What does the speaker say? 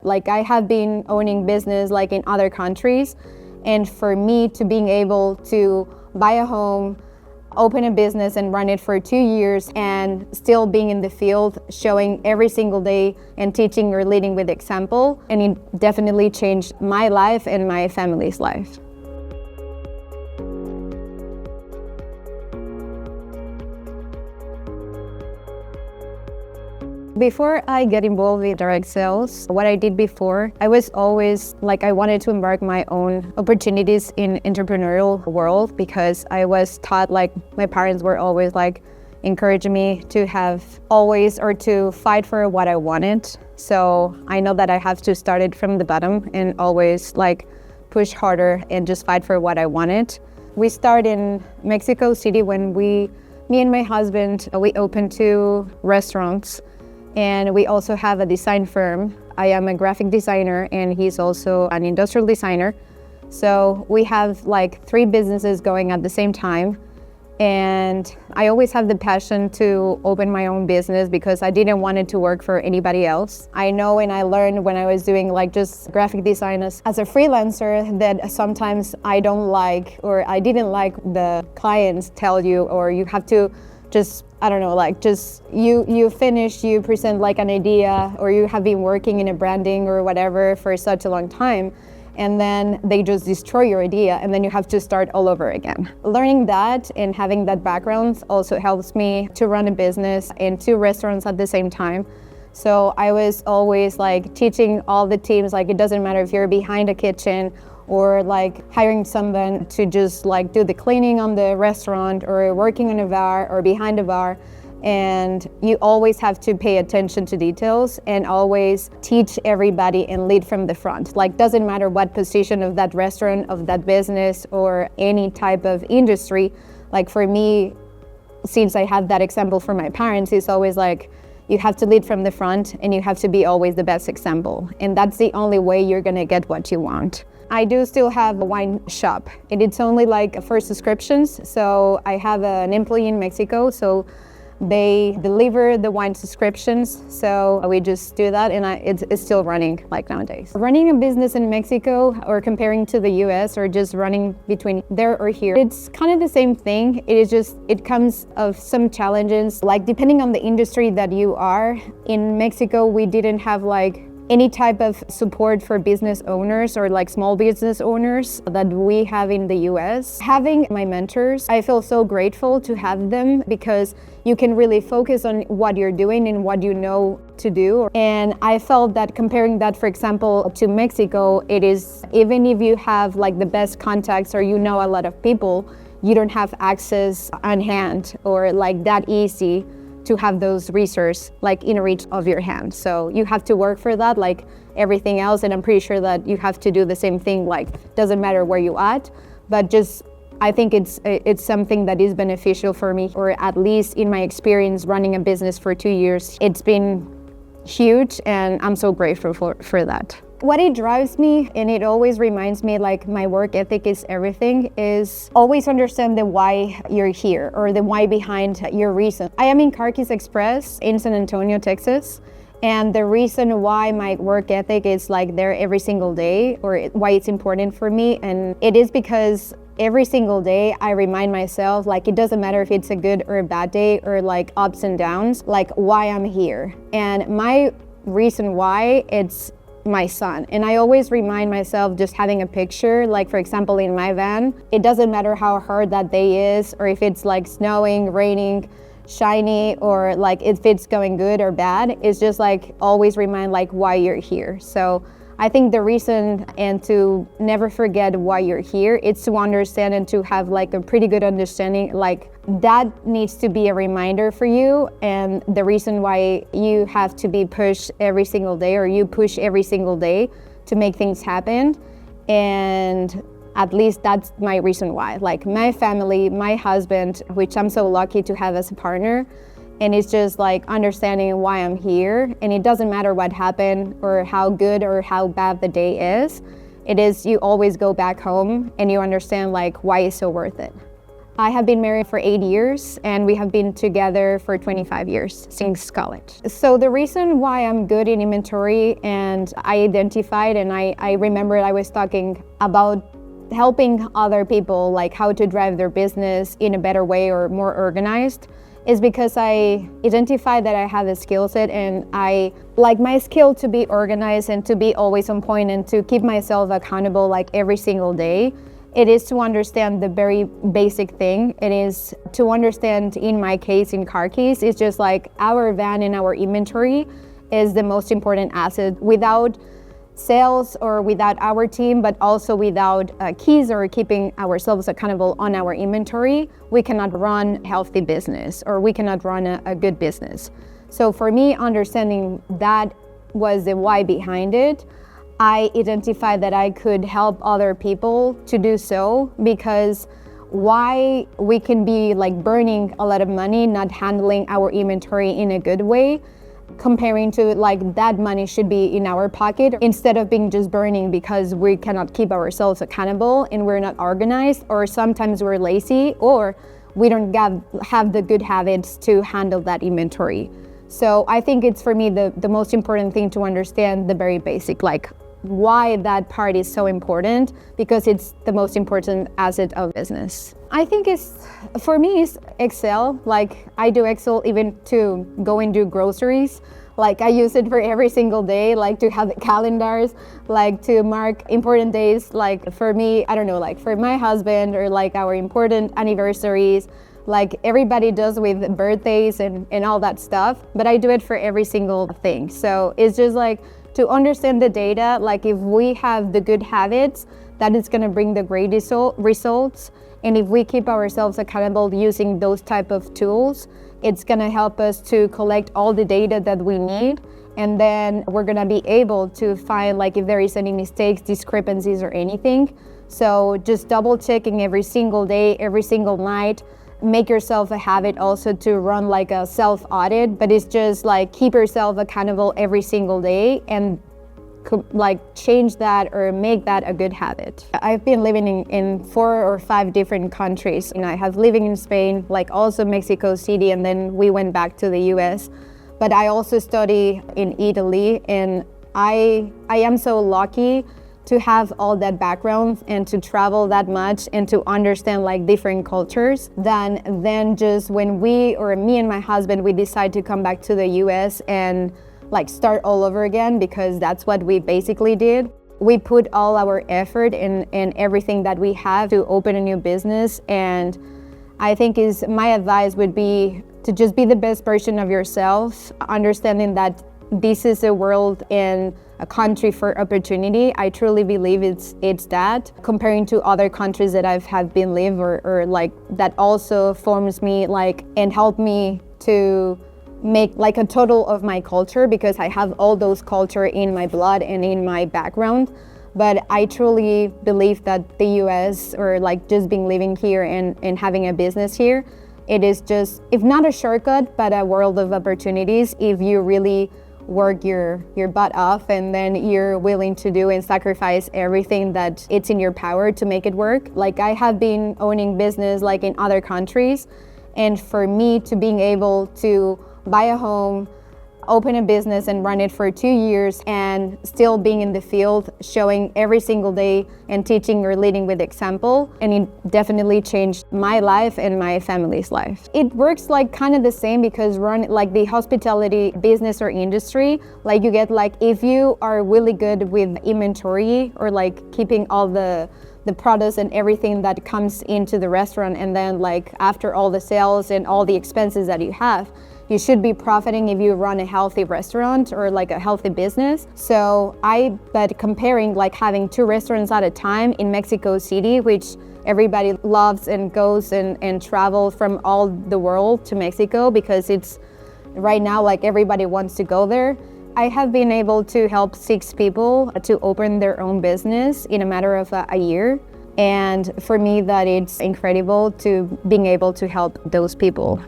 Like I have been owning business like in other countries, and for me to being able to buy a home, open a business and run it for 2 years and still being in the field, showing every single day and teaching or leading with example, and it definitely changed my life and my family's life. Before I get involved with direct sales, what I did before, I was always like I wanted to embark my own opportunities in entrepreneurial world because I was taught, like my parents were always like encouraging me to have always or to fight for what I wanted. So I know that I have to start it from the bottom and always like push harder and just fight for what I wanted. We started in Mexico City when me and my husband, we opened 2 restaurants. And we also have a design firm. I am a graphic designer and he's also an industrial designer. So we have like 3 businesses going at the same time. And I always have the passion to open my own business because I didn't want it to work for anybody else. I know and I learned when I was doing like just graphic design as a freelancer that sometimes I don't like, or I didn't like the clients tell you, or you have to just, I don't know, like just you finish, you present like an idea, or you have been working in a branding or whatever for such a long time, and then they just destroy your idea and then you have to start all over again. Learning that and having that background also helps me to run a business and 2 restaurants at the same time. So I was always like teaching all the teams, like it doesn't matter if you're behind a kitchen or like hiring someone to just like do the cleaning on the restaurant or working on a bar or behind a bar. And you always have to pay attention to details and always teach everybody and lead from the front. Like doesn't matter what position of that restaurant, of that business or any type of industry. Like for me, since I have that example from my parents, it's always like, you have to lead from the front and you have to be always the best example. And that's the only way you're gonna get what you want. I do still have a wine shop, and it's only like for subscriptions. So I have an employee in Mexico, so they deliver the wine subscriptions. So we just do that, and it's still running like nowadays. Running a business in Mexico or comparing to the US or just running between there or here, it's kind of the same thing. It is just, it comes of some challenges, like depending on the industry that you are. In Mexico, we didn't have like any type of support for business owners or like small business owners that we have in the US. Having my mentors, I feel so grateful to have them because you can really focus on what you're doing and what you know to do. And I felt that comparing that, for example, to Mexico, it is, even if you have like the best contacts or you know a lot of people, you don't have access on hand or like that easy to have those resources like in reach of your hand. So you have to work for that like everything else, and I'm pretty sure that you have to do the same thing, like doesn't matter where you at, but just I think it's something that is beneficial for me, or at least in my experience running a business for 2 years, it's been huge and I'm so grateful for that. What it drives me, and it always reminds me like my work ethic is everything, is always understand the why you're here or the why behind your reason. I am in Carquis Express in San Antonio, Texas. And the reason why my work ethic is like there every single day, or why it's important for me, and it is because every single day I remind myself like it doesn't matter if it's a good or a bad day or like ups and downs, like why I'm here. And my reason why, it's my son. And I always remind myself just having a picture, like for example in my van, it doesn't matter how hard that day is or if it's like snowing, raining, shiny, or like if it's going good or bad. It's just like always remind like why you're here. So I think the reason, and to never forget why you're here, it's to understand and to have like a pretty good understanding, like that needs to be a reminder for you, and the reason why you have to be pushed every single day, or you push every single day to make things happen. And at least that's my reason why. Like my family, my husband, which I'm so lucky to have as a partner, and it's just like understanding why I'm here. And it doesn't matter what happened or how good or how bad the day is. It is, you always go back home and you understand like why it's so worth it. I have been married for 8 years and we have been together for 25 years since college. So the reason why I'm good in inventory, and I identified and I remembered I was talking about helping other people, like how to drive their business in a better way or more organized, is because I identified that I have a skill set, and I like my skill to be organized and to be always on point and to keep myself accountable like every single day. It is to understand the very basic thing. It is to understand, in my case, in car keys, it's just like our van and our inventory is the most important asset. Without sales or without our team, but also without keys or keeping ourselves accountable on our inventory, we cannot run healthy business or we cannot run a good business. So for me, understanding that was the why behind it. I identified that I could help other people to do so, because why we can be like burning a lot of money, not handling our inventory in a good way, comparing to like that money should be in our pocket instead of being just burning because we cannot keep ourselves accountable and we're not organized, or sometimes we're lazy, or we don't have the good habits to handle that inventory. So I think it's, for me, the most important thing to understand the very basic, like why that part is so important, because it's the most important asset of business. I think for me, it's Excel. Like I do Excel even to go and do groceries. Like I use it for every single day, like to have calendars, like to mark important days. Like for me, I don't know, like for my husband, or like our important anniversaries, like everybody does with birthdays and all that stuff, but I do it for every single thing. So it's just like to understand the data, like if we have the good habits, that is going to bring the great results. And if we keep ourselves accountable using those type of tools, it's going to help us to collect all the data that we need. And then we're going to be able to find like if there is any mistakes, discrepancies, or anything. So just double checking every single day, every single night. Make yourself a habit also to run like a self audit, but it's just like keep yourself accountable every single day and like change that or make that a good habit. I've been living in 4 or 5 different countries, and I have living in Spain, like also Mexico City, and then we went back to the US. But I also study in Italy, and I am so lucky to have all that background and to travel that much and to understand like different cultures than just when me and my husband, we decide to come back to the US and like start all over again, because that's what we basically did. We put all our effort in everything that we have to open a new business. And I think my advice would be to just be the best version of yourself, understanding that this is a world and a country for opportunity. I truly believe it's that, comparing to other countries that have been live or like that also forms me like and help me to make like a total of my culture, because I have all those culture in my blood and in my background. But I truly believe that the US, or like just being living here and having a business here, it is just, if not a shortcut, but a world of opportunities if you really work your butt off, and then you're willing to do and sacrifice everything that it's in your power to make it work. Like I have been owning business like in other countries, and for me to being able to buy a home, open a business and run it for 2 years, and still being in the field, showing every single day and teaching or leading with example. And it definitely changed my life and my family's life. It works like kind of the same, because run like the hospitality business or industry, like you get like, if you are really good with inventory or like keeping all the products and everything that comes into the restaurant, and then like after all the sales and all the expenses that you have, you should be profiting if you run a healthy restaurant or like a healthy business. So but comparing like having 2 restaurants at a time in Mexico City, which everybody loves and goes and travel from all the world to Mexico, because it's right now like everybody wants to go there. I have been able to help 6 people to open their own business in a matter of a year. And for me, that it's incredible to being able to help those people.